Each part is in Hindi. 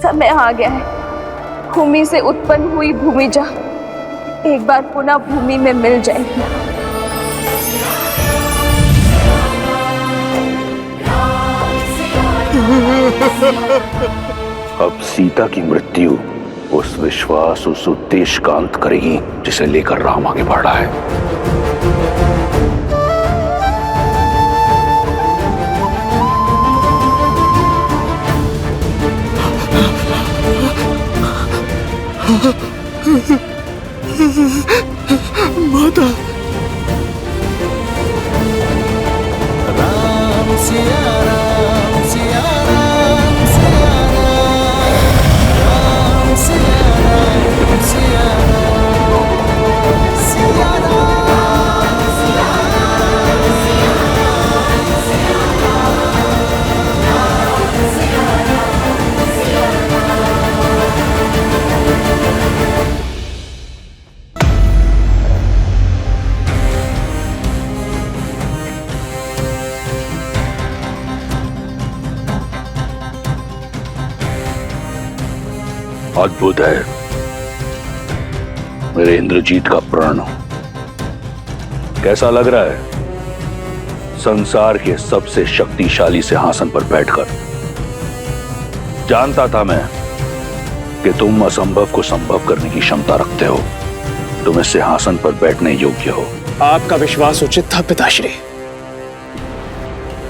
समय आ गया है, भूमि से उत्पन्न हुई भूमिजा एक बार पुनः भूमि में मिल जाएगी। अब सीता की मृत्यु उस विश्वास, उस उद्देश्य का अंत करेगी जिसे लेकर राम आगे बढ़ रहा है। माता। राम सिया राम सिया राम सिया राम सिया राम सिया राम सिया अद्भुत है मेरे इंद्रजीत का प्रण। कैसा लग रहा है संसार के सबसे शक्तिशाली सिंहासन पर बैठकर? जानता था मैं कि तुम असंभव को संभव करने की क्षमता रखते हो। तुम इस सिंहासन पर बैठने योग्य हो। आपका विश्वास उचित था पिताश्री।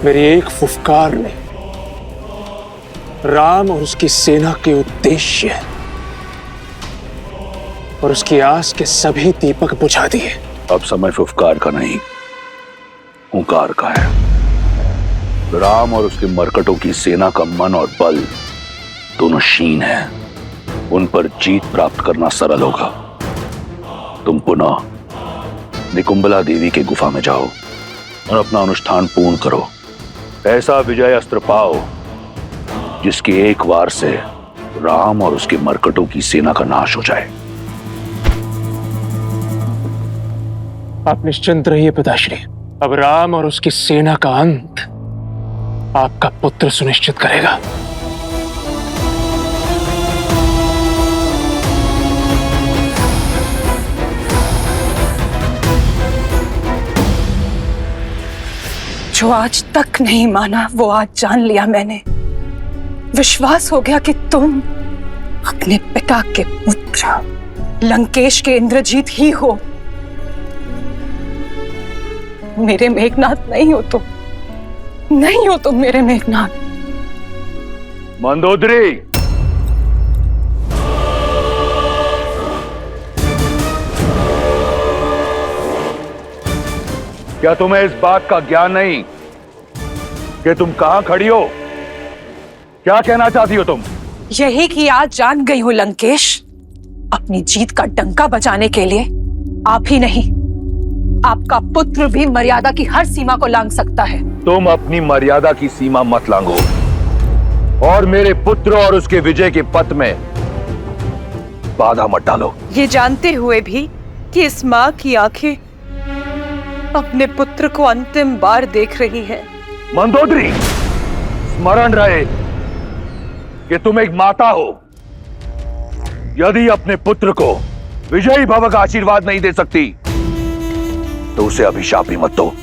मेरी एक फुफकार ने राम और उसकी सेना के उद्देश्य और उसकी आस के सभी दीपक बुझा दिए। अब समय फुफकार का नहीं, हुंकार का है। राम और उसके मरकटों की सेना का मन और बल दोनों क्षीण है। उन पर जीत प्राप्त करना सरल होगा। तुम पुनः निकुंबला देवी के गुफा में जाओ और अपना अनुष्ठान पूर्ण करो। ऐसा विजय अस्त्र पाओ जिसके एक वार से राम और उसके मरकटों की सेना का नाश हो जाए। आप निश्चिंत रहिए पिताश्री। अब राम और उसकी सेना का अंत आपका पुत्र सुनिश्चित करेगा। जो आज तक नहीं माना वो आज जान लिया मैंने। विश्वास हो गया कि तुम अपने पिता के पुत्र लंकेश के इंद्रजीत ही हो। मेरे मेघनाथ नहीं हो तुम, नहीं हो तुम मेरे मेघनाथ। मंदोदरी, क्या तुम्हें इस बात का ज्ञान नहीं कि तुम कहां खड़ी हो? क्या कहना चाहती हो तुम? यही कि आज जान गई हूं लंकेश, अपनी जीत का डंका बजाने के लिए आप ही नहीं, आपका पुत्र भी मर्यादा की हर सीमा को लांघ सकता है। तुम अपनी मर्यादा की सीमा मत लांघो और मेरे पुत्र और उसके विजय के पथ में बाधा मत डालो। ये जानते हुए भी कि इस माँ की आंखें अपने पुत्र को अंतिम बार देख रही हैं। मंदोदरी, स्मरण रहे कि तुम एक माता हो। यदि अपने पुत्र को विजयी भव का आशीर्वाद नहीं दे सकती तो उसे अभिशाप भी मत दो।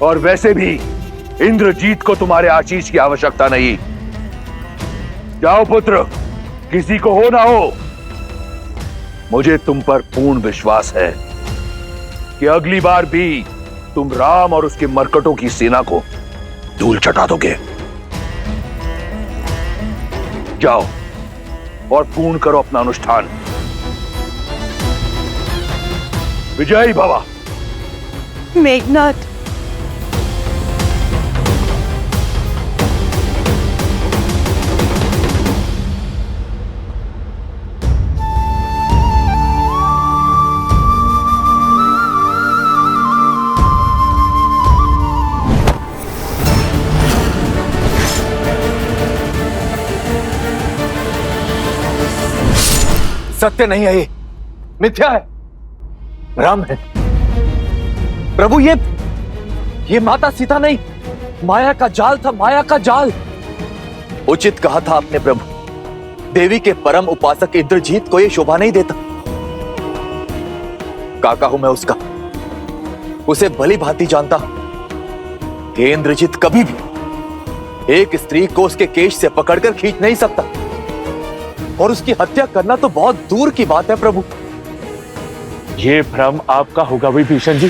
और वैसे भी इंद्रजीत को तुम्हारे आशीष की आवश्यकता नहीं। जाओ पुत्र, किसी को हो ना हो, मुझे तुम पर पूर्ण विश्वास है कि अगली बार भी तुम राम और उसके मरकटों की सेना को धूल चटा दोगे। जाओ और पूर्ण करो अपना अनुष्ठान। विजयी भव। मेघनाथ, सत्य नहीं है, ये मिथ्या है। राम है प्रभु। ये माता सीता नहीं, माया का जाल था, माया का जाल। उचित कहा था आपने प्रभु, देवी के परम उपासक इंद्रजीत को यह शोभा नहीं देता। काका हूं मैं उसका, उसे भली भांति जानता हूं कि इंद्रजीत कभी भी एक स्त्री को उसके केश से पकड़कर खींच नहीं सकता, और उसकी हत्या करना तो बहुत दूर की बात है प्रभु। ये भ्रम आपका होगा विभीषण जी।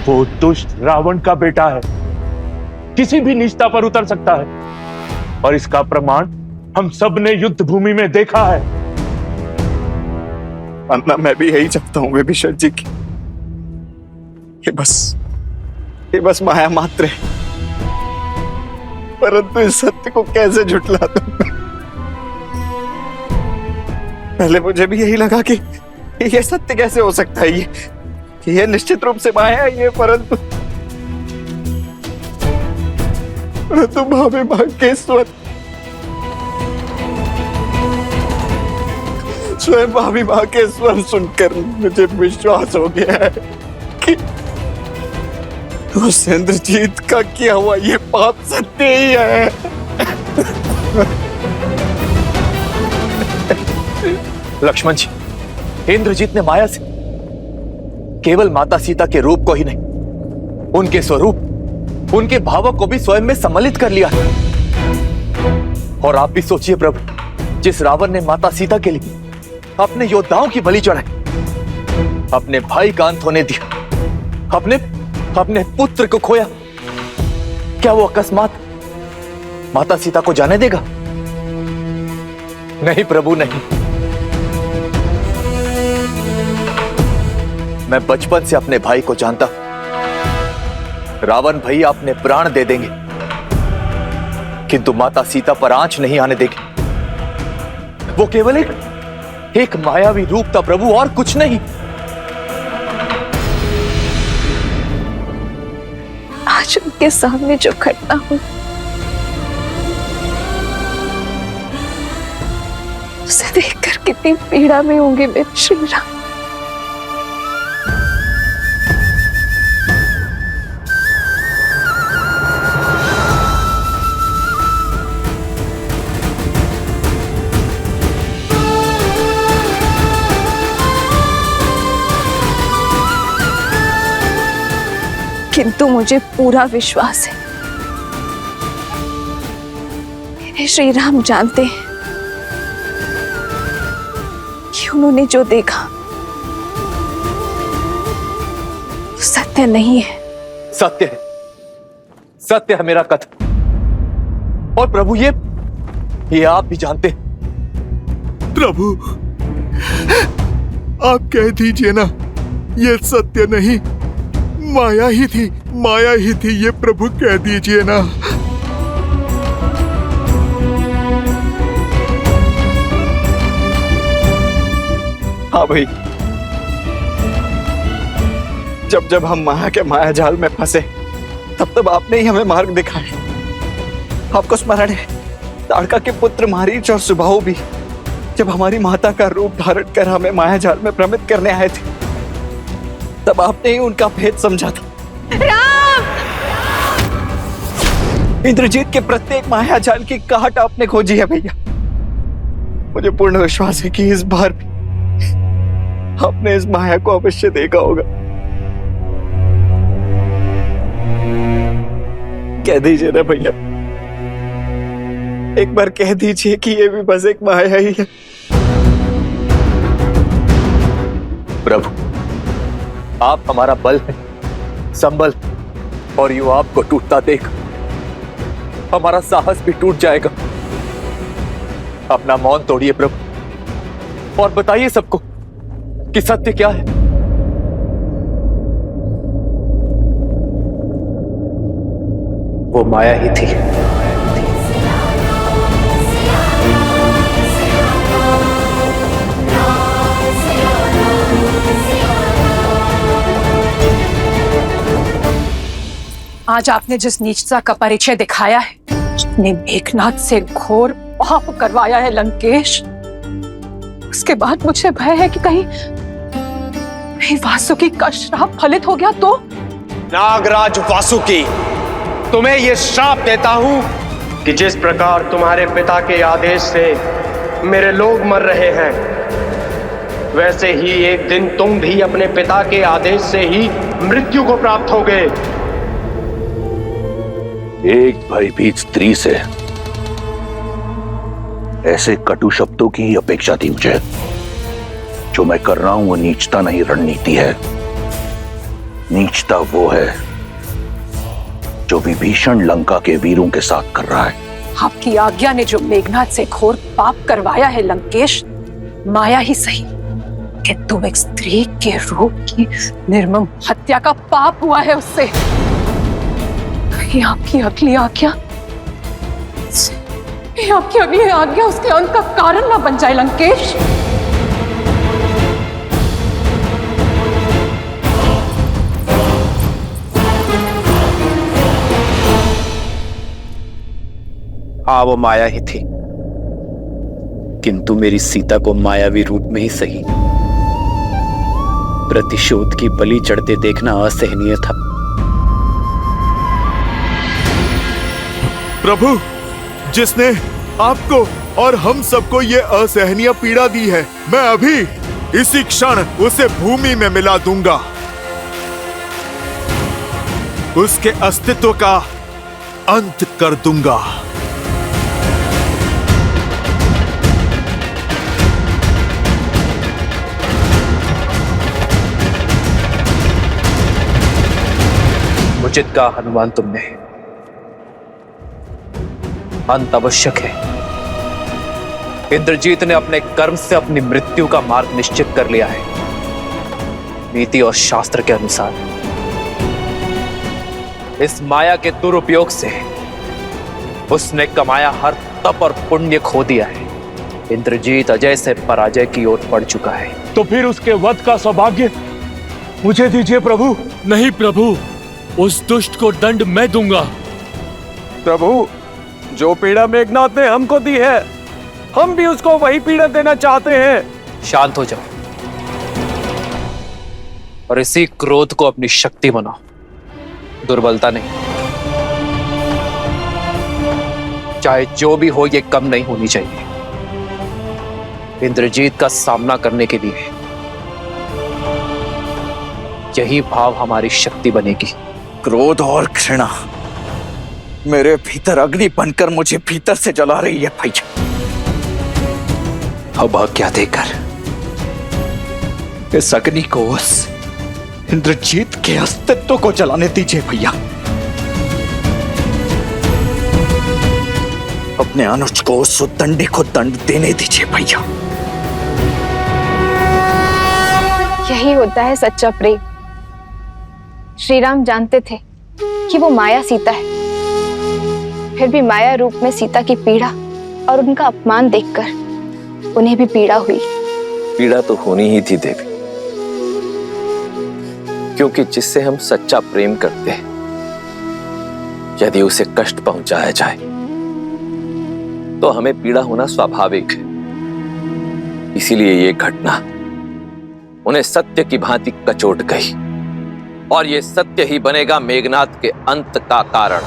वो दुष्ट रावण का बेटा है, किसी भी निष्ठा पर उतर सकता है, और इसका प्रमाण हम सब ने युद्ध भूमि में देखा है। अन्ना, मैं भी यही चाहता हूं विभीषण जी की ये बस माया मात्र है, परंतु इस सत्य को कैसे झुठला दूं मैं? पहले मुझे भी यही लगा कि ये सत्य कैसे हो सकता है, ये निश्चित रूप से माया है ये, परंतु भाभी मां के स्वयं भाभी मां के स्वर सुनकर मुझे विश्वास हो गया है कि उस इंद्रजीत का किया हुआ ये पाप सत्य ही है। लक्ष्मण जी, इंद्रजीत ने माया से केवल माता सीता के रूप को ही नहीं, उनके स्वरूप, उनके भावों को भी स्वयं में सम्मिलित कर लिया है। और आप भी सोचिए प्रभु, जिस रावण ने माता सीता के लिए अपने योद्धाओं की बलि चढ़ाई, अपने भाई का अंत होने दिया, अपने पुत्र को खोया, क्या वो अकस्मात माता सीता को जाने देगा? नहीं प्रभु नहीं। मैं बचपन से अपने भाई को जानता हूं। रावण भैया अपने प्राण दे देंगे, किंतु माता सीता पर आंच नहीं आने देंगे। वो केवल एक मायावी रूप था प्रभु, और कुछ नहीं। आज उनके सामने जो घटना हुई, उसे देखकर कितनी पीड़ा में होंगे मेरे श्री राम। किंतु मुझे पूरा विश्वास है, मेरे श्री राम जानते हैं कि उन्होंने जो देखा वो सत्य नहीं है। सत्य है, सत्य है मेरा कथन, और प्रभु ये आप भी जानते हैं। प्रभु, आप कह दीजिए ना, ये सत्य नहीं, माया ही थी ये प्रभु कह दीजिए ना। हाँ भाई, जब हम माया के माया जाल में फंसे, तब आपने ही हमें मार्ग दिखाए। आपको स्मरण है, ताड़का के पुत्र मारीच और सुबाहु भी जब हमारी माता का रूप धारण कर हमें माया जाल में भ्रमित करने आए थे, तब आपने ही उनका भेद समझा था। इंद्रजीत के प्रत्येक माया जाल की काट आपने खोजी है भैया। मुझे पूर्ण विश्वास है कि इस बार भी आपने इस माया को अवश्य देखा होगा। कह दीजिए ना भैया, एक बार कह दीजिए कि ये भी बस एक माया ही है। प्रभु, आप हमारा बल है, संबल, और यूं आपको टूटता देख हमारा साहस भी टूट जाएगा। अपना मौन तोड़िए प्रभु, और बताइए सबको कि सत्य क्या है। वो माया ही थी। आज आपने जिस नीचता का परिचय दिखाया है, जितने मेघनाथ से घोर पाप करवाया है लंकेश, उसके बाद मुझे भय है कि कहीं वासुकी का श्राप फलित हो गया तो। नागराज वासुकी, तुम्हें यह श्राप देता हूं कि जिस प्रकार तुम्हारे पिता के आदेश से मेरे लोग मर रहे हैं, वैसे ही एक दिन तुम भी अपने पिता के आदेश से ही मृत्यु को प्राप्त होगे। एक भयभीत स्त्री से ऐसे कटु शब्दों की ही अपेक्षा थी मुझे। जो मैं कर रहा हूं वो नीचता नहीं, रणनीति है। नीचता वो है जो विभीषण लंका के वीरों के साथ कर रहा है। आपकी आज्ञा ने जो मेघनाथ से घोर पाप करवाया है लंकेश, माया ही सही कि तुम एक स्त्री के रूप की निर्मम हत्या का पाप हुआ है उससे। कहीं आपकी अगली आज्ञा उसके अंत का कारण ना बन जाए लंकेश। हाँ, वो माया ही थी, किंतु मेरी सीता को मायावी रूप में ही सही प्रतिशोध की बलि चढ़ते देखना असहनीय था। प्रभु, जिसने आपको और हम सबको ये असहनीय पीड़ा दी है, मैं अभी इसी क्षण उसे भूमि में मिला दूंगा। उसके अस्तित्व का अंत कर दूंगा। उचित का हनुमान तुमने, अंत आवश्यक है। इंद्रजीत ने अपने कर्म से अपनी मृत्यु का मार्ग निश्चित कर लिया है। नीति और शास्त्र के अनुसार इस माया के दुरुपयोग से उसने कमाया हर तप और पुण्य खो दिया है। इंद्रजीत अजय से पराजय की ओर बढ़ चुका है। तो फिर उसके वध का सौभाग्य मुझे दीजिए प्रभु। नहीं प्रभु, उस दुष्ट को दंड मैं दूंगा। प्रभु, जो पीड़ा मेघनाथ ने हमको दी है, हम भी उसको वही पीड़ा देना चाहते हैं। शांत हो जाओ और इसी क्रोध को अपनी शक्ति बनाओ, दुर्बलता नहीं। चाहे जो भी हो, ये कम नहीं होनी चाहिए। इंद्रजीत का सामना करने के लिए यही भाव हमारी शक्ति बनेगी। क्रोध और घृणा मेरे भीतर अग्नि बनकर मुझे भीतर से जला रही है भैया। अब आज्ञा देकर इस अग्नि को उस इंद्रजीत के अस्तित्व को जलाने दीजिए भैया। अपने अनुज को उस उद्दंडी को दंड देने दीजिए भैया। यही होता है सच्चा प्रेम। श्री राम जानते थे कि वो माया सीता है, फिर भी माया रूप में सीता की पीड़ा और उनका अपमान देखकर उन्हें भी पीड़ा हुई। पीड़ा तो होनी ही थी देवी, क्योंकि जिससे हम सच्चा प्रेम करते हैं, यदि उसे कष्ट पहुंचाया जाए तो हमें पीड़ा होना स्वाभाविक है। इसीलिए ये घटना उन्हें सत्य की भांति कचोट गई, और ये सत्य ही बनेगा मेघनाथ के अंत का कारण।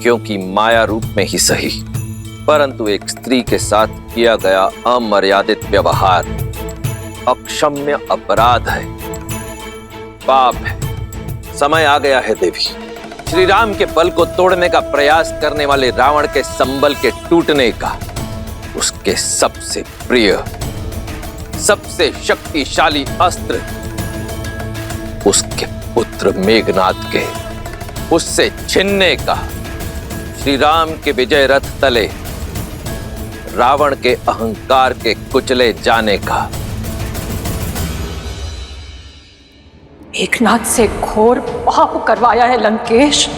क्योंकि माया रूप में ही सही, परंतु एक स्त्री के साथ किया गया अमर्यादित व्यवहार अक्षम्य अपराध है, पाप है। समय आ गया है देवी। श्री राम के बल को तोड़ने का प्रयास करने वाले रावण के संबल के टूटने का, उसके सबसे प्रिय, सबसे शक्तिशाली अस्त्र, उसके पुत्र मेघनाथ के उससे छिनने का, श्री राम के विजय रथ तले रावण के अहंकार के कुचले जाने का। मेघनाथ से घोर पाप करवाया है लंकेश।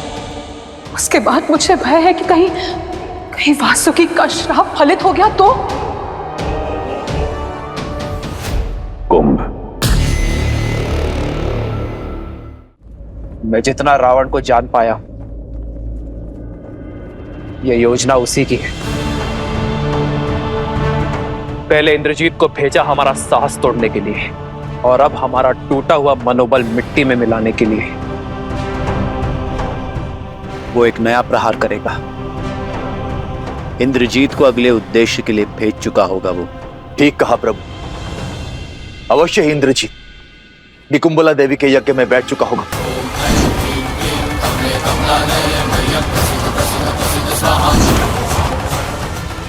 उसके बाद मुझे भय है कि कहीं वासुकी का श्राप फलित हो गया तो। कुंभ, मैं जितना रावण को जान पाया, यह योजना उसी की है। पहले इंद्रजीत को भेजा हमारा साहस तोड़ने के लिए, और अब हमारा टूटा हुआ मनोबल मिट्टी में मिलाने के लिए। वो एक नया प्रहार करेगा इंद्रजीत को अगले उद्देश्य के लिए भेज चुका होगा वो। ठीक कहा प्रभु, अवश्य ही इंद्रजीत निकुंबला देवी के यज्ञ में बैठ चुका होगा।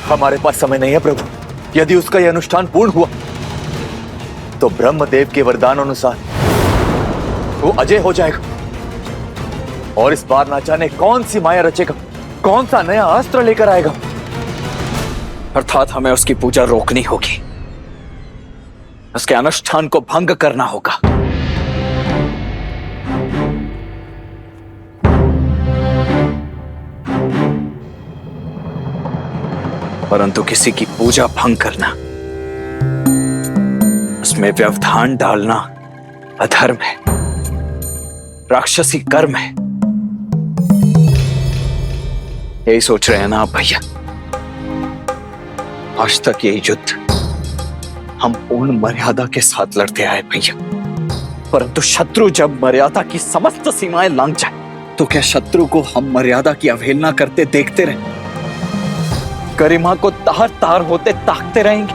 हमारे पास समय नहीं है प्रभु। यदि उसका यह अनुष्ठान पूर्ण हुआ तो ब्रह्मदेव के वरदान अनुसार वो अजय हो जाएगा और इस बार ना जाने कौन सी माया रचेगा, कौन सा नया अस्त्र लेकर आएगा। अर्थात हमें उसकी पूजा रोकनी होगी, उसके अनुष्ठान को भंग करना होगा। परंतु किसी की पूजा भंग करना, उसमें व्यवधान डालना अधर्म है, राक्षसी कर्म है। यही सोच रहे हैं ना आप भैया? आज तक ये युद्ध हम पूर्ण मर्यादा के साथ लड़ते आए भैया, परंतु शत्रु जब मर्यादा की समस्त सीमाएं लांघ जाए तो क्या शत्रु को हम मर्यादा की अवहेलना करते देखते रहे? गरिमा को तार तार होते ताकते रहेंगे?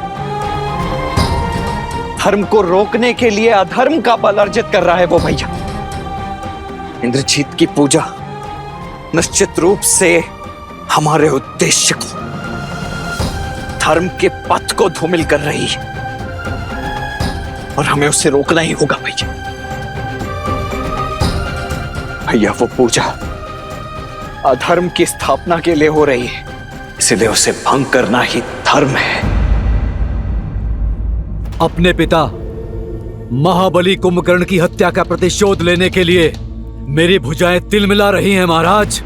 धर्म को रोकने के लिए अधर्म का बल अर्जित कर रहा है वो भैया। इंद्रजीत की पूजा निश्चित रूप से हमारे उद्देश्य को, धर्म के पथ को धूमिल कर रही है और हमें उसे रोकना ही होगा भैया। भैया वो पूजा अधर्म की स्थापना के लिए हो रही है, इसलिए उसे भंग करना ही धर्म है। अपने पिता महाबली कुंभकर्ण की हत्या का प्रतिशोध लेने के लिए मेरी भुजाएं तिलमिला रही हैं महाराज।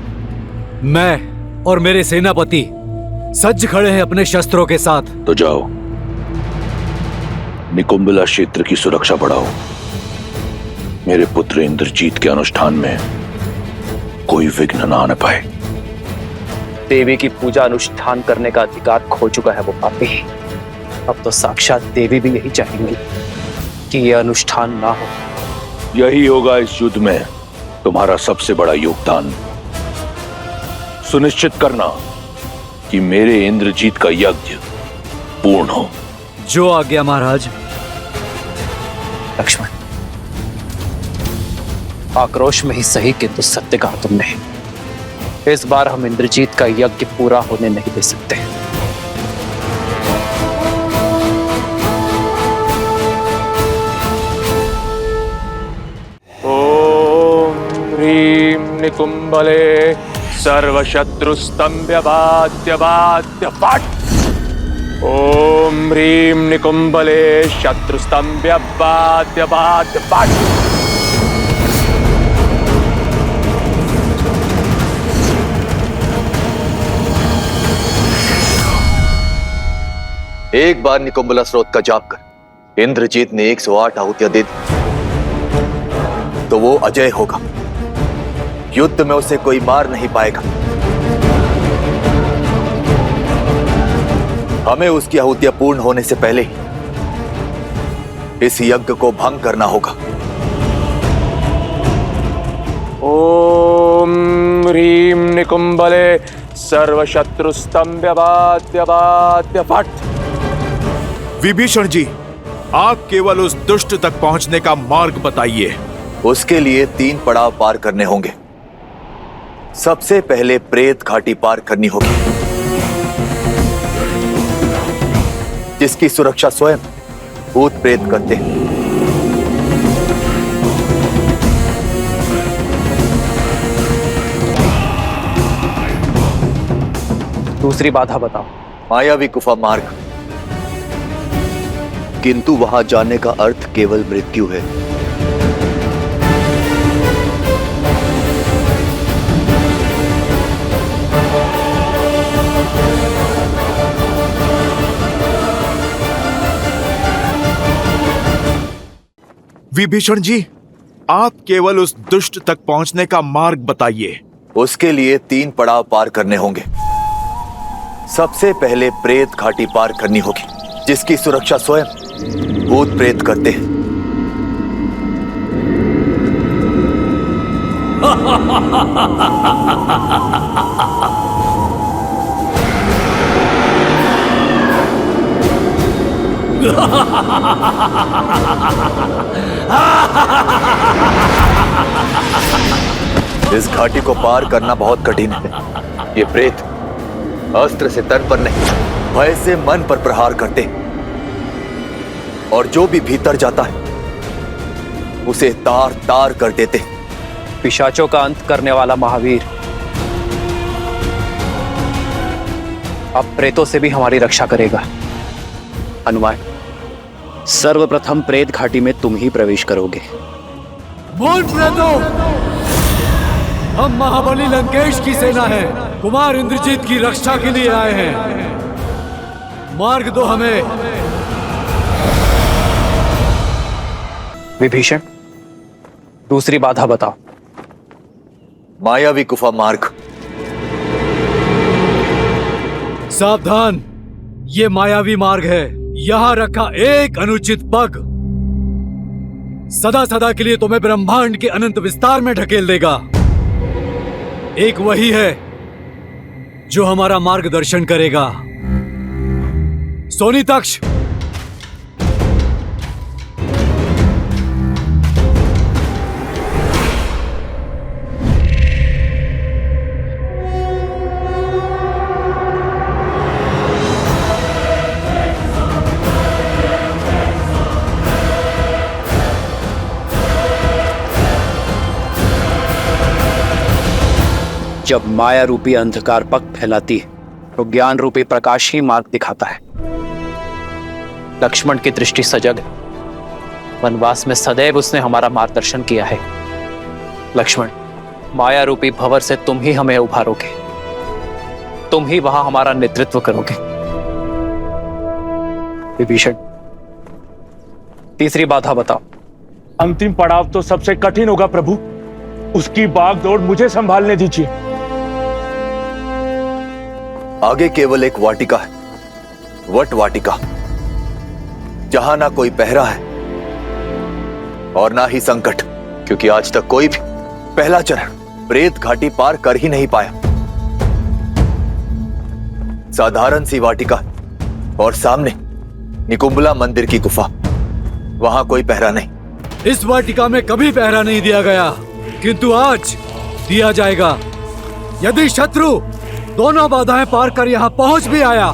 मैं और मेरे सेनापति सज्ज खड़े हैं अपने शस्त्रों के साथ। तो जाओ, निकुंबला क्षेत्र की सुरक्षा बढ़ाओ। मेरे पुत्र इंद्रजीत के अनुष्ठान में कोई विघ्न न आने पाए। देवी की पूजा अनुष्ठान करने का अधिकार खो चुका है वो पापी। अब तो साक्षात देवी भी यही चाहेंगी कि यह अनुष्ठान ना हो। यही होगा इस युद्ध में तुम्हारा सबसे बड़ा योगदान। सुनिश्चित करना कि मेरे इंद्रजीत का यज्ञ पूर्ण हो। जो आज्ञा महाराज। लक्ष्मण, आक्रोश में ही सही किंतु सत्य कहा तुमने। इस बार हम इंद्रजीत का यज्ञ पूरा होने नहीं दे सकते। ओम ह्रीं निकुंबले सर्वशत्रुस्तंभ्यबाद्य बाद्य फट। ओम ह्रीं निकुंबले शत्रुस्तंभ्यबाद्य बाद्य फट। एक बार निकुंबला स्रोत का जाप कर इंद्रजीत ने 108 आहुतियां दे दी तो वो अजय होगा। युद्ध में उसे कोई मार नहीं पाएगा। हमें उसकी आहुतियां पूर्ण होने से पहले ही इस यज्ञ को भंग करना होगा। ओम ह्रीं निकुंबले सर्वशत्रुस्तंभ्यबाद्य बाद्य फट। विभीषण जी, आप केवल उस दुष्ट तक पहुंचने का मार्ग बताइए। उसके लिए 3 पड़ाव पार करने होंगे। सबसे पहले प्रेत घाटी पार करनी होगी, जिसकी सुरक्षा स्वयं भूत प्रेत करते हैं। दूसरी बाधा बताओ। मायावी गुफा मार्ग, किंतु वहां जाने का अर्थ केवल मृत्यु है। विभीषण जी, आप केवल उस दुष्ट तक पहुंचने का मार्ग बताइए। उसके लिए 3 पड़ाव पार करने होंगे। सबसे पहले प्रेत घाटी पार करनी होगी, जिसकी सुरक्षा स्वयं भूत प्रेत करते हैं। इस घाटी को पार करना बहुत कठिन है। ये प्रेत अस्त्र से तन पर नहीं, भय से मन पर प्रहार करते, और जो भी भीतर जाता है उसे तार तार कर देते। पिशाचों का अंत करने वाला महावीर अब प्रेतों से भी हमारी रक्षा करेगा। हनुमान, सर्वप्रथम प्रेत घाटी में तुम ही प्रवेश करोगे। मौन प्रेतों, हम महाबली लंकेश की सेना है, कुमार इंद्रजीत की रक्षा के लिए आए हैं। मार्ग दो हमें। विभीषण, दूसरी बाधा बताओ। मायावी गुफा मार्ग। सावधान, ये मायावी मार्ग है। यहां रखा एक अनुचित पग सदा सदा के लिए तुम्हें ब्रह्मांड के अनंत विस्तार में ढकेल देगा। एक वही है जो हमारा मार्गदर्शन करेगा। सोनीतक्ष, जब माया रूपी अंधकार पग फैलाती है तो ज्ञान रूपी प्रकाश ही मार्ग दिखाता है। लक्ष्मण की दृष्टि सजग है। वनवास में सदैव उसने हमारा मार्गदर्शन किया है। लक्ष्मण, माया रूपी भंवर से तुम ही हमें उभारोगे, तुम ही वहां हमारा नेतृत्व करोगे। विभीषण, तीसरी बाधा बताओ। अंतिम पड़ाव तो सबसे कठिन होगा प्रभु, उसकी बागडोर मुझे संभालने दीजिए। आगे केवल एक वाटिका है, वट वाटिका, जहां ना कोई पहरा है और ना ही संकट, क्योंकि आज तक कोई भी पहला चरण प्रेत घाटी पार कर ही नहीं पाया। साधारण सी वाटिका और सामने निकुंबला मंदिर की गुफा, वहां कोई पहरा नहीं। इस वाटिका में कभी पहरा नहीं दिया गया, किंतु आज दिया जाएगा। यदि शत्रु दोनों बाधाएं पार कर यहां पहुंच भी आया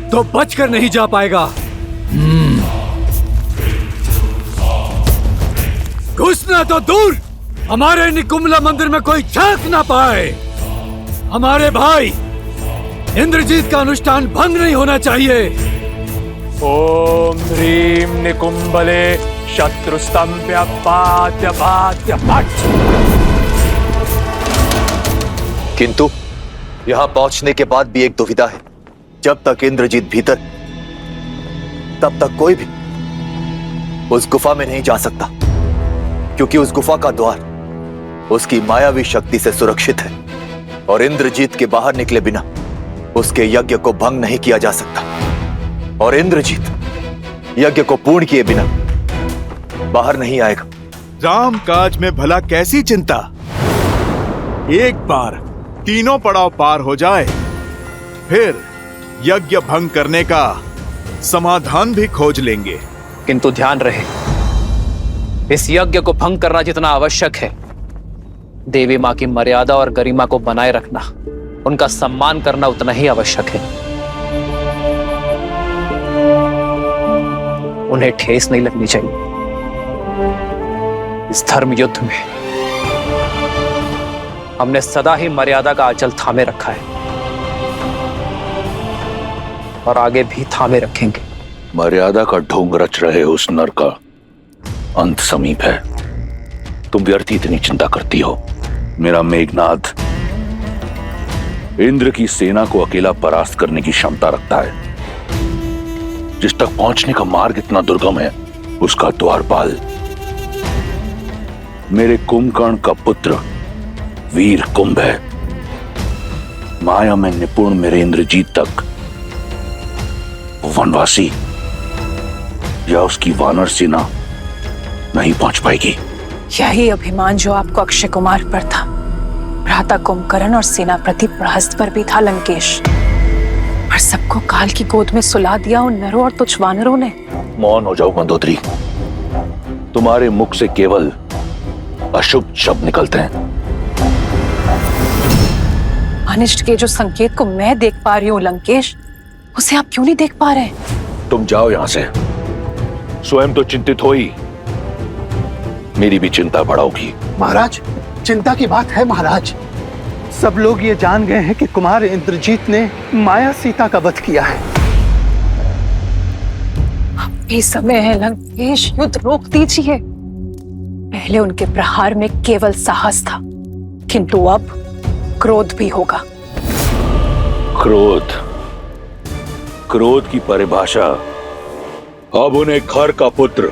तो बचकर नहीं जा पाएगा। घुसना तो दूर, हमारे निकुंबला मंदिर में कोई झांक ना पाए। हमारे भाई इंद्रजीत का अनुष्ठान भंग नहीं होना चाहिए। ओम ह्रीम निकुंबले शत्रुस्तंभ्य पाद्य पाद्य पट। किंतु यहां पहुंचने के बाद भी एक दुविधा है। जब तक इंद्रजीत भीतर, तब तक कोई भी उस गुफा में नहीं जा सकता, क्योंकि उस गुफा का द्वार उसकी मायावी शक्ति से सुरक्षित है और इंद्रजीत के बाहर निकले बिना उसके यज्ञ को भंग नहीं किया जा सकता, और इंद्रजीत यज्ञ को पूर्ण किए बिना बाहर नहीं आएगा। राम काज में भला कैसी चिंता, एक बार तीनों पड़ाव पार हो जाए, फिर यज्ञ भंग करने का समाधान भी खोज लेंगे। किंतु ध्यान रहे, इस यज्ञ को भंग करना जितना आवश्यक है, देवी मां की मर्यादा और गरिमा को बनाए रखना, उनका सम्मान करना उतना ही आवश्यक है। उन्हें ठेस नहीं लगनी चाहिए। इस धर्म युद्ध में हमने सदा ही मर्यादा का आंचल थामे रखा है और आगे भी थामे रखेंगे। मर्यादा का ढोंग रच रहे उस नर का अंत समीप है। तुम व्यर्थ इतनी चिंता करती हो। मेरा मेघनाद इंद्र की सेना को अकेला परास्त करने की क्षमता रखता है। जिस तक पहुंचने का मार्ग इतना दुर्गम है, उसका द्वारपाल मेरे कुंभकर्ण का पुत्र वीर कुंभ है। माया में निपुण मेरे इंद्रजीत तक वनवासी या उसकी वानर सेना नहीं पहुंच पाएगी। यही अभिमान जो आपको अक्षय कुमार पर था, भ्राता कुंभकर्ण और सेनापति प्रहस्त पर भी था लंकेश। पर सबको काल की गोद में सुला दिया उन नरों और तुच्छ वानरों ने। मौन हो जाओ मंदोदरी। तुम्हारे मुख से केवल अशुभ शब्द निकलते हैं। अनिष्ट के जो संकेत को मैं देख पा रही हूँ लंकेश, उसे आप क्यों नहीं देख पा रहे? तुम जाओ यहां से। स्वयं तो चिंतित हो ही, मेरी भी चिंता बढ़ाओगी। महाराज, चिंता की बात है महाराज। सब लोग ये जान गए हैं कि कुमार इंद्रजीत ने माया सीता का वध किया है। अब भी समय है लंकेश, युद्ध रोक दीजिए। पहले उनके प्रहार में केवल साहस था, किंतु अब क्रोध भी होगा। क्रोध? क्रोध की परिभाषा अब उन्हें खर का पुत्र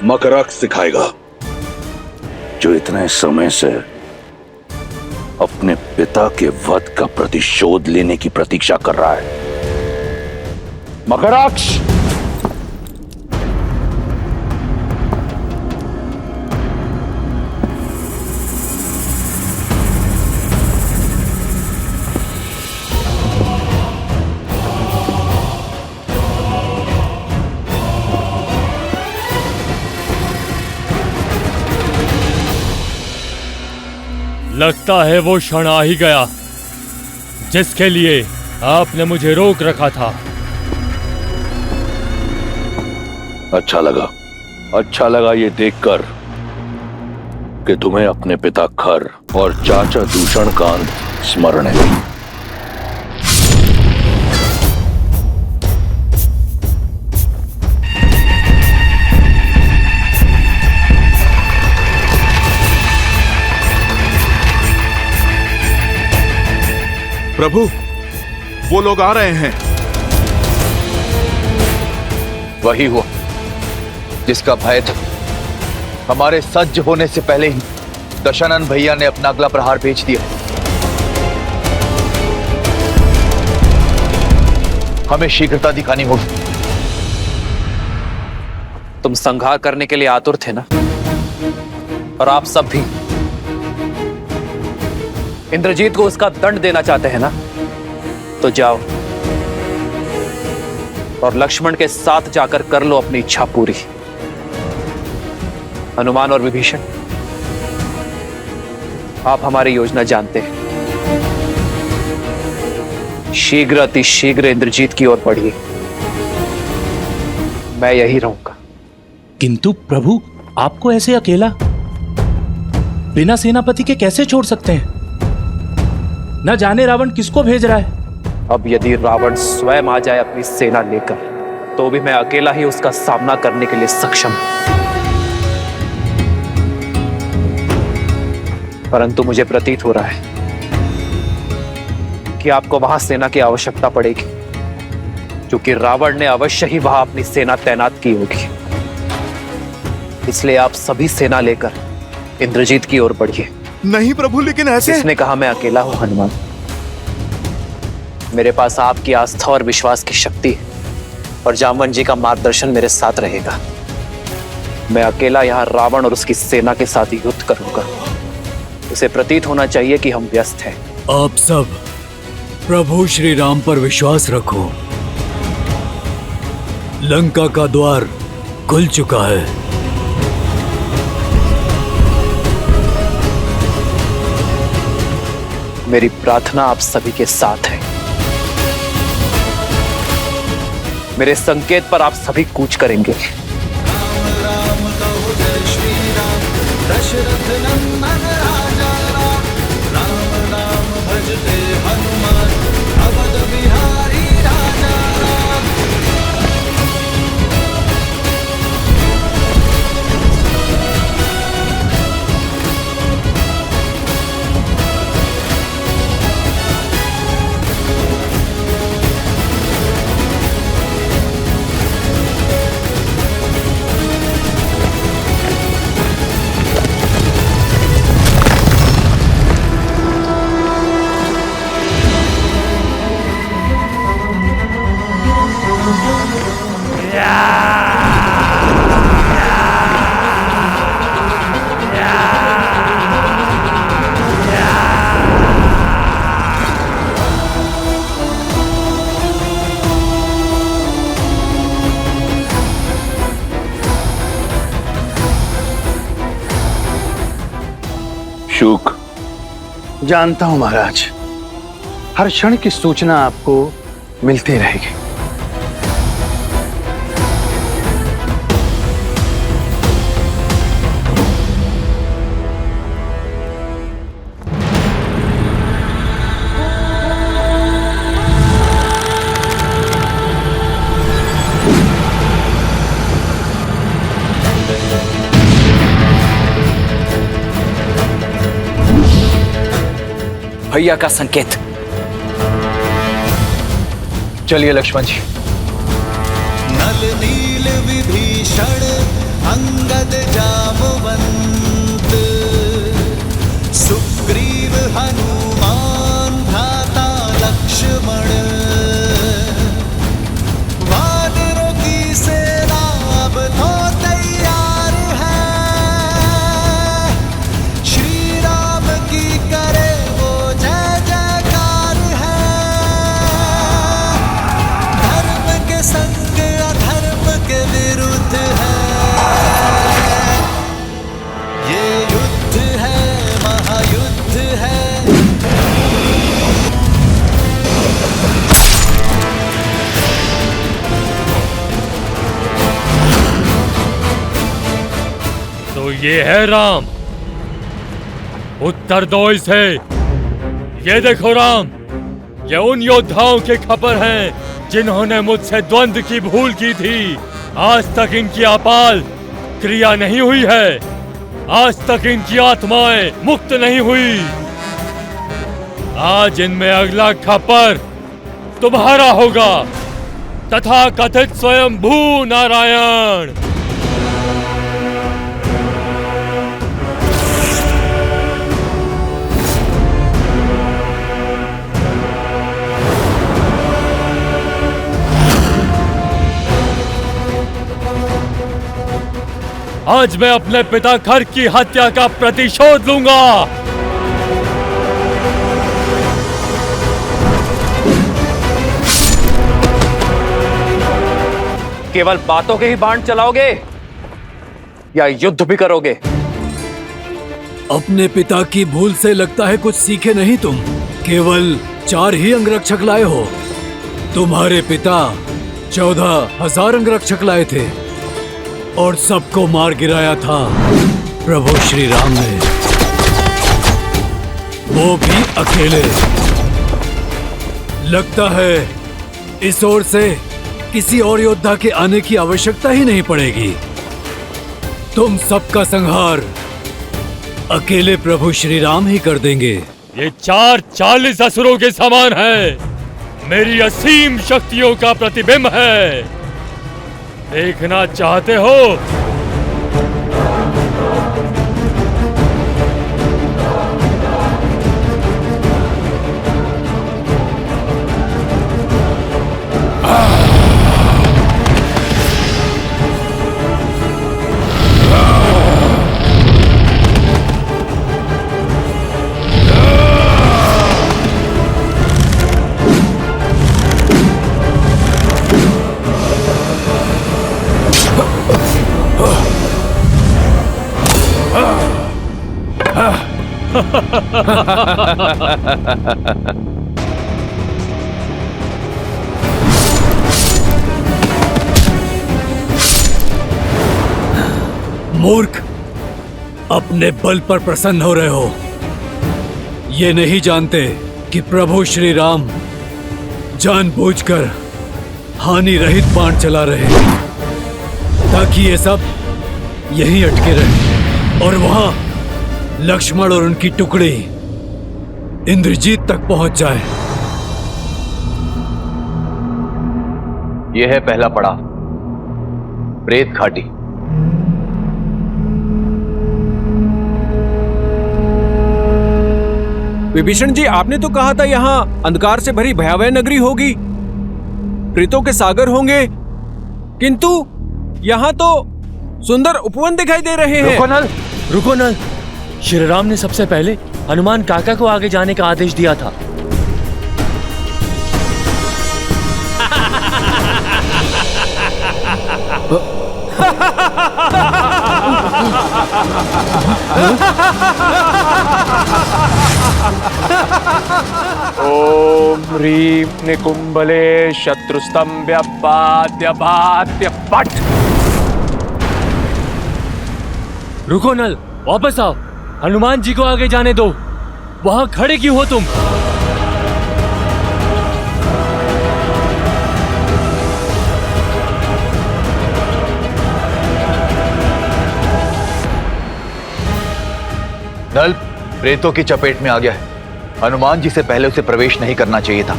मकरक्ष सिखाएगा, जो इतने समय से अपने पिता के वध का प्रतिशोध लेने की प्रतीक्षा कर रहा है। मकरक्ष! लगता है वो क्षण आ ही गया जिसके लिए आपने मुझे रोक रखा था। अच्छा लगा ये देखकर कि तुम्हें अपने पिता खर और चाचा दूषणकांत स्मरण है। प्रभु, वो लोग आ रहे हैं। वही हुआ जिसका भय था। हमारे सज्ज होने से पहले ही दशानन भैया ने अपना अगला प्रहार भेज दिया। हमें शीघ्रता दिखानी होगी। तुम संहार करने के लिए आतुर थे ना, और आप सब भी इंद्रजीत को उसका दंड देना चाहते हैं ना, तो जाओ और लक्ष्मण के साथ जाकर कर लो अपनी इच्छा पूरी। हनुमान और विभीषण, आप हमारी योजना जानते हैं। शीघ्र अति शीघ्र इंद्रजीत की ओर बढ़िए। मैं यही रहूंगा। किंतु प्रभु, आपको ऐसे अकेला बिना सेनापति के कैसे छोड़ सकते हैं? न जाने रावण किसको भेज रहा है। अब यदि रावण स्वयं आ जाए अपनी सेना लेकर, तो भी मैं अकेला ही उसका सामना करने के लिए सक्षम हूं। परंतु मुझे प्रतीत हो रहा है कि आपको वहां सेना की आवश्यकता पड़ेगी, क्योंकि रावण ने अवश्य ही वहां अपनी सेना तैनात की होगी। इसलिए आप सभी सेना लेकर इंद्रजीत की ओर बढ़िए। नहीं प्रभु, लेकिन ऐसे। किसने कहा मैं अकेला हूं हनुमान? मेरे पास आपकी आस्था और विश्वास की शक्ति है, और जामवन जी का मार्गदर्शन मेरे साथ रहेगा। मैं अकेला यहां रावण और उसकी सेना के साथ युद्ध करूंगा। उसे प्रतीत होना चाहिए कि हम व्यस्त हैं। आप सब प्रभु श्री राम पर विश्वास रखो। लंका का द्वार खुल चुका है। मेरी प्रार्थना आप सभी के साथ है। मेरे संकेत पर आप सभी कूच करेंगे। राम कहो जय श्री राम, दशरथ नंदन राजा राम। राम नाम भजते हनुमान, अवध बिहारी राजा राम। शुक। जानता हूं महाराज, हर क्षण की सूचना आपको मिलती रहेगी। भैया का संकेत। चलिए लक्ष्मण जी। नल नील विभीषण अंगद जामवंत, सुग्रीव हनुमान भ्राता लक्ष्मण, वानरों की सेना अब तो तैयार है, श्री राम की करे जय जयकार है, धर्म के संग अधर्म के विरुद्ध है, ये युद्ध है, महायुद्ध है। तो ये है राम, उत्तर दो इसे। ये देखो राम, ये उन योद्धाओं के खबर हैं जिन्होंने मुझसे द्वंद्व की भूल की थी। आज तक इनकी आपाल क्रिया नहीं हुई है, आज तक इनकी आत्माएं मुक्त नहीं हुई। आज इनमें अगला खपर तुम्हारा होगा, तथा कथित स्वयंभू नारायण। आज मैं अपने पिता खर की हत्या का प्रतिशोध लूंगा। केवल बातों के ही बाण चलाओगे या युद्ध भी करोगे? अपने पिता की भूल से लगता है कुछ सीखे नहीं तुम। केवल 4 ही अंगरक्षक लाए हो। तुम्हारे पिता 14,000 अंगरक्षक लाए थे और सबको मार गिराया था प्रभु श्री राम ने, वो भी अकेले। लगता है इस ओर से किसी और योद्धा के आने की आवश्यकता ही नहीं पड़ेगी। तुम सबका संहार अकेले प्रभु श्री राम ही कर देंगे। ये 40 असुरों के समान है, मेरी असीम शक्तियों का प्रतिबिंब है। देखना चाहते हो? मूर्ख, अपने बल पर प्रसन्न हो रहे हो। ये नहीं जानते कि प्रभु श्री राम जानबूझकर हानि रहित बाण चला रहे हैं, ताकि ये सब यहीं अटके रहे और वहां लक्ष्मण और उनकी टुकड़ी इंद्रजीत तक पहुंच जाए। यह है पहला पड़ाव, प्रेत घाटी। विभीषण जी, आपने तो कहा था यहाँ अंधकार से भरी भयावह नगरी होगी, प्रेतों के सागर होंगे, किंतु यहाँ तो सुंदर उपवन दिखाई दे रहे हैं। रुको नल, श्री राम ने सबसे पहले हनुमान काका को आगे जाने का आदेश दिया था। ओम ह्रीं निकुंभले शत्रुस्तंभ्य बाध्य बाध्य पट। रुको नल, वापस आओ। हनुमान जी को आगे जाने दो। वहां खड़े क्यों हो तुम? नल प्रेतों की चपेट में आ गया है। हनुमान जी से पहले उसे प्रवेश नहीं करना चाहिए था।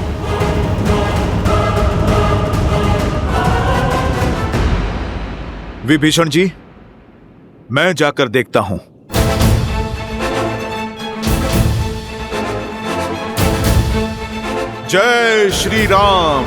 विभीषण जी, मैं जाकर देखता हूं। जय श्री राम।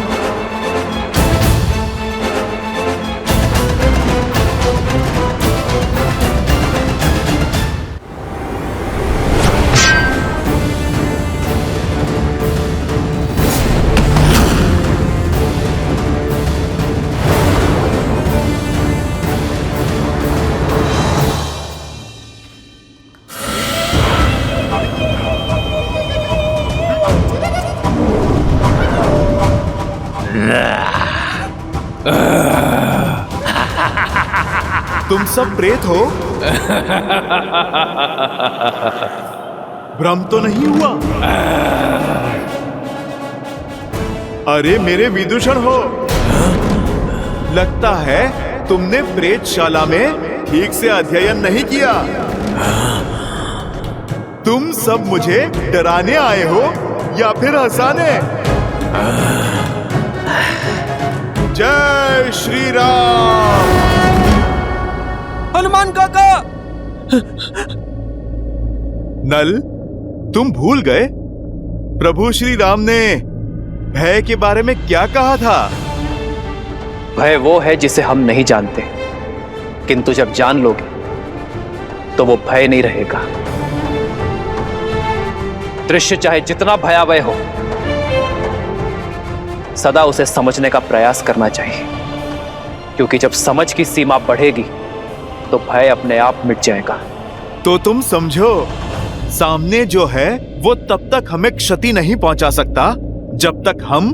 तुम सब प्रेत हो? भ्रम तो नहीं हुआ? अरे मेरे विदूषण हो, लगता है तुमने प्रेतशाला में ठीक से अध्ययन नहीं किया। तुम सब मुझे डराने आए हो या फिर हंसाने? जय श्री राम। हनुमान काका! नल, तुम भूल गए प्रभु श्री राम ने भय के बारे में क्या कहा था? भय वो है जिसे हम नहीं जानते, किंतु जब जान लोगे तो वो भय नहीं रहेगा। दृश्य चाहे जितना भयावह हो, सदा उसे समझने का प्रयास करना चाहिए, क्योंकि जब समझ की सीमा बढ़ेगी तो भय अपने आप मिट जाएगा। तो तुम समझो, सामने जो है वो तब तक हमें क्षति नहीं पहुंचा सकता जब तक हम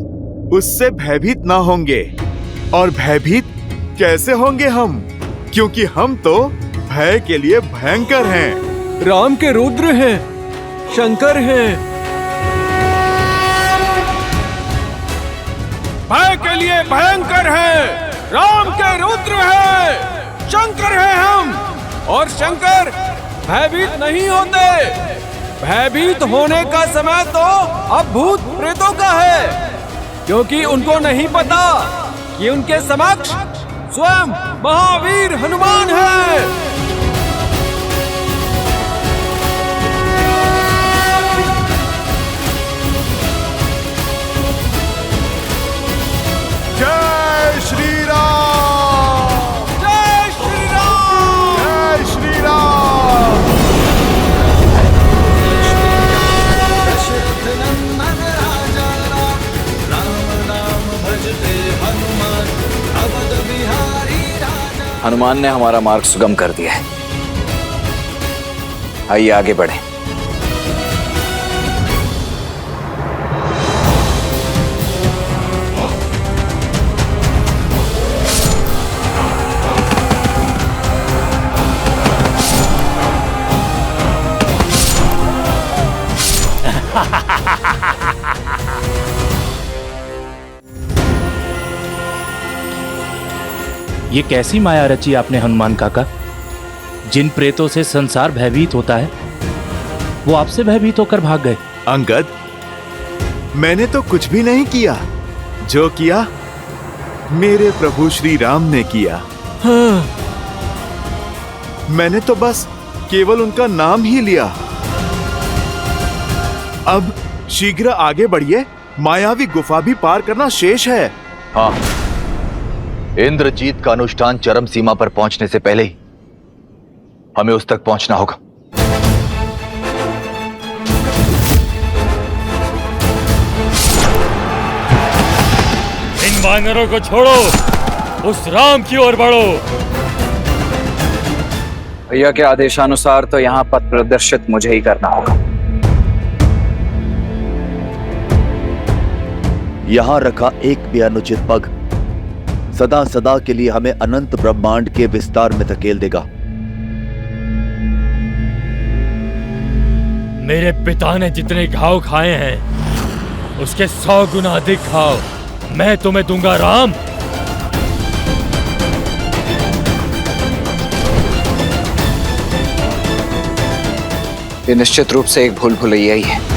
उससे भयभीत ना होंगे। और भयभीत कैसे होंगे हम? क्योंकि हम तो भय के लिए भयंकर हैं। राम के रुद्र हैं, शंकर हैं। भय के लिए भयंकर हैं, राम के रुद्र हैं, शंकर हैं हम। और शंकर भयभीत नहीं होते। भयभीत होने का समय तो अब भूत प्रेतों का है, क्योंकि उनको नहीं पता कि उनके समक्ष स्वयं महावीर हनुमान है। जय श्री राम। जय श्री राम। जय श्री राम। हनुमान ने हमारा मार्ग सुगम कर दिया है। आइए आगे बढ़ें। ये कैसी माया रची आपने हनुमान काका? जिन प्रेतों से संसार भयभीत होता है, वो आपसे भयभीत होकर भाग गए। अंगद, मैंने तो कुछ भी नहीं किया। जो किया मेरे प्रभु श्री राम ने किया। हाँ। मैंने तो बस केवल उनका नाम ही लिया। अब शीघ्र आगे बढ़िए, मायावी गुफा भी पार करना शेष है। हाँ, इंद्रजीत का अनुष्ठान चरम सीमा पर पहुंचने से पहले ही हमें उस तक पहुंचना होगा। इन वानरों को छोड़ो, उस राम की ओर बढ़ो। भैया के आदेशानुसार तो यहाँ पथ प्रदर्शित मुझे ही करना होगा। यहाँ रखा एक भी अनुचित पग सदा सदा के लिए हमें अनंत ब्रह्मांड के विस्तार में धकेल देगा। मेरे पिता ने जितने घाव खाए हैं उसके 100 गुना अधिक घाव मैं तुम्हें दूंगा राम। ये निश्चित रूप से एक भूल भुलैया ही है।